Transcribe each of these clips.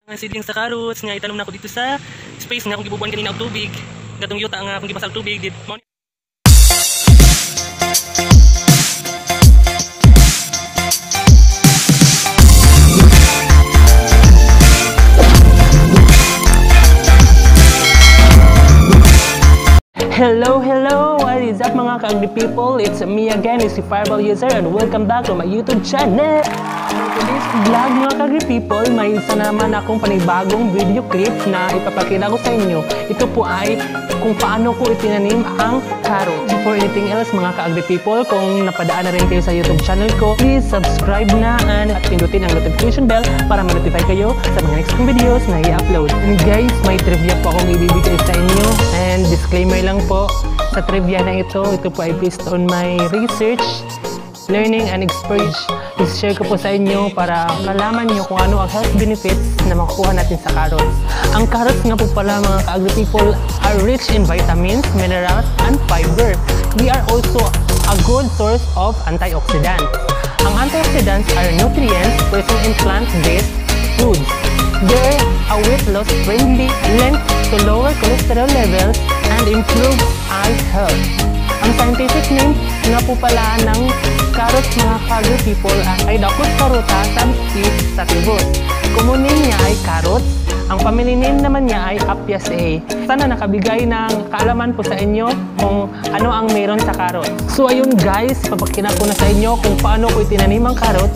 Ang seedling sa carrots nga itanom na ko dito sa space nga akong gibubuan kanina og tubig. Gatong yuta nga akong gibasa og tubig dit. Hello, what is up mga ka-agri people? It's me again, it's the Fireball User, and welcome back to my YouTube channel. For today's vlog mga ka-agri people, may isa naman akong panibagong video clip na ipapakita ko sa inyo. Ito po ay kung paano ko itinanim ang carrot. Before anything else mga ka-agri people, kung napadaan na rin kayo sa YouTube channel ko, please subscribe na and pindutin ang notification bell para ma-notify kayo sa mga next kong videos na i-upload. And guys, may trivia po akong ibibigay sa inyo, and disclaimer lang po sa trivia na ito po ay based on my research, learning and experience. I-share ko po sa inyo para malaman nyo kung ano ang health benefits na makukuha natin sa carrots. Ang carrots nga po pala mga ka-agri people are rich in vitamins, minerals, and fiber. They are also a good source of antioxidants. Ang antioxidants are nutrients present in plant-based foods. They're a weight loss friendly, linked to lower cholesterol levels and improve eye health. Ang scientific name nga po pala ng carrots mga ka-agri people ay Daucus carota subsp. sativus. Common name niya ay carrots. Ang family name naman niya ay Apiaceae. Sana nakabigay ng kaalaman po sa inyo kung ano ang meron sa carrots. So ayun guys, papakita ko na sa inyo kung paano ko itinanim ang carrots.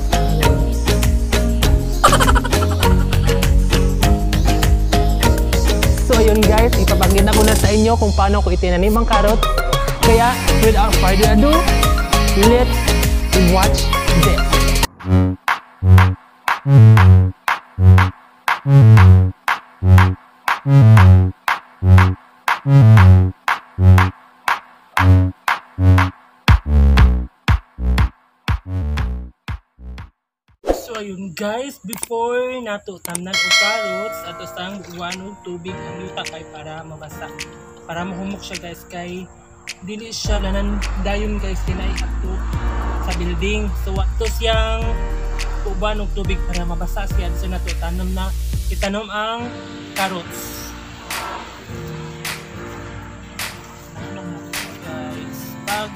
So ayun guys, ipapakita ko na sa inyo kung paano ko itinanim ang carrots. Kaya without further ado, let's watch this. So ayun guys, before nato tamnan og carrots ato sang buwan og tubig ang yuta kay para mabasa, para mahumok siya guys, kay dili siya lanan dayon guys tinay ato sa building. So ato siyang uban og tubig para mabasa siya. So nato itanom ang carrots. Guys, pag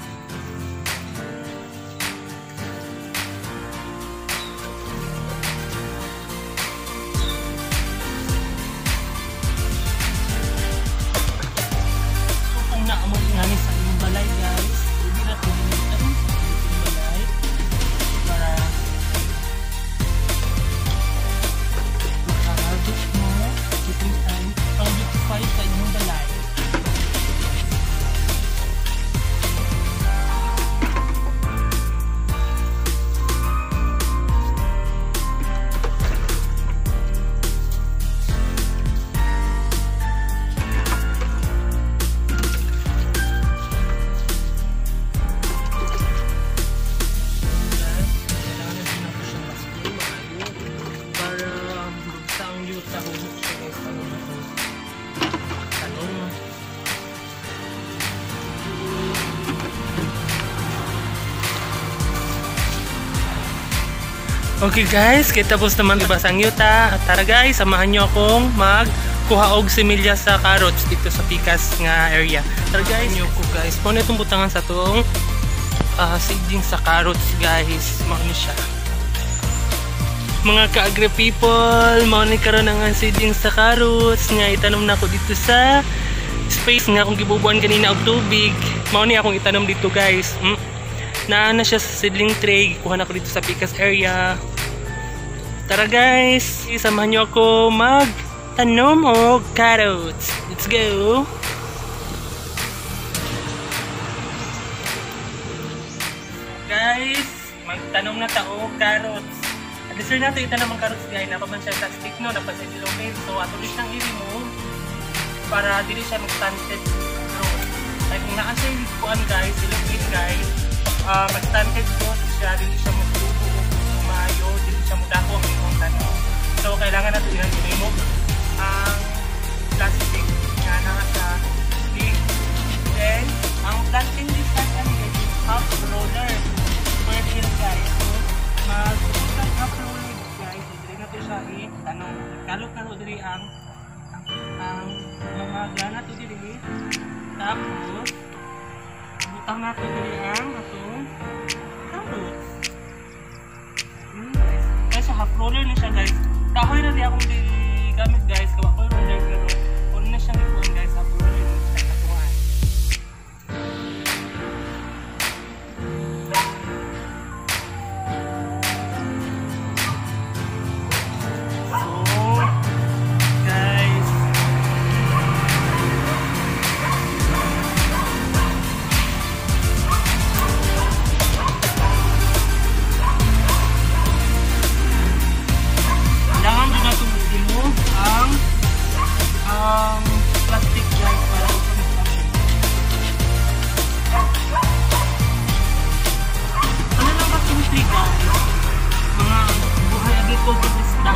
namin sa inyong balay guys, hindi na pilitan sa inyong balay para makaharvest mo keeping time pang-beautify sa inyong balay. Okay guys, kaya tapos naman ibasa ang yuta. Tara guys, samahan nyo akong magkuha og similya sa carrots dito sa Pikas nga area. Tara guys, nyo ko guys. Muna itong butangan sa itong seedling sa carrots guys. Mauni siya. Mga ka-agri people, mauni karon ang seedling sa carrots nga itanom na ako dito sa space nga akong gibubuan kanina og tubig. Mauni akong itanom dito guys. Naana siya sa seedling tray. Kuha na ko dito sa Pikas area. Tara guys, samahan nyo ako magtanom o carrots. Let's go! Guys, magtanom na tao carrots. Adisir natin itanong ang carrots guys. Napaman siya sa stick no, napaman siya ilocate. So atuloy siyang i-remove para dili siya mag-stunted growth. Kaya kung naan siya ilikuan guys, ilocate guys, mag-stunted growth siya, dili siya magtubo, maayo, dili siya mudako ang imong tanom. So kailangan natin i-remove ang plastic nga naka sa stick. Then, ang planting distance is half roller per hill guys. So mag-half roller guys, hindi natin siya i-tanong. Kalot na naro diri ang mga granat o diri. Tapos butang nato diri ang atong carrots. Guys, half roller na siya guys. Kahoy na di akong gamit guys. Kawa ko roller pero kung na siyang ikuan guys, half roller na siya katuan. Plastic guys para ano lang ba chemistry guys? Mga buhay agriculture isda.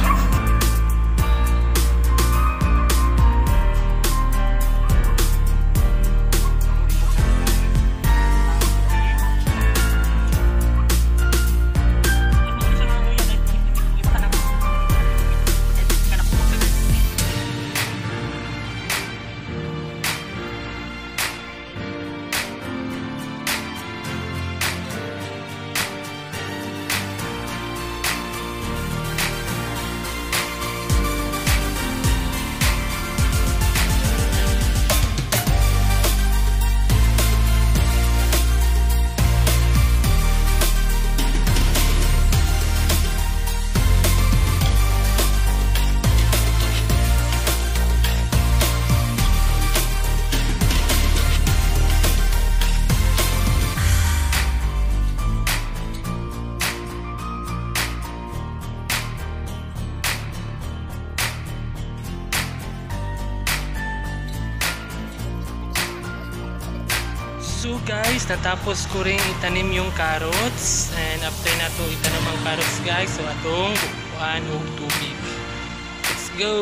So guys, natapos ko rin itanim yung carrots and after na to itanim ang carrots guys, so atong bukuan og tubig. Let's go!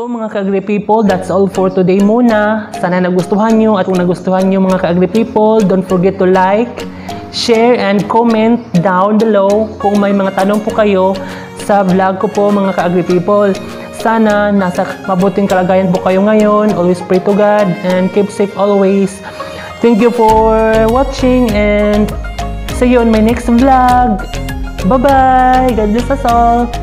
So mga ka-Agri people, that's all for today muna. Sana nagustuhan nyo, at kung nagustuhan nyo mga ka-Agri people, don't forget to like, share, and comment down below kung may mga tanong po kayo sa vlog ko po mga ka-Agri people. Sana nasa mabuting kalagayan po kayo ngayon. Always pray to God and keep safe always. Thank you for watching and see you on my next vlog. Bye-bye! God bless us all!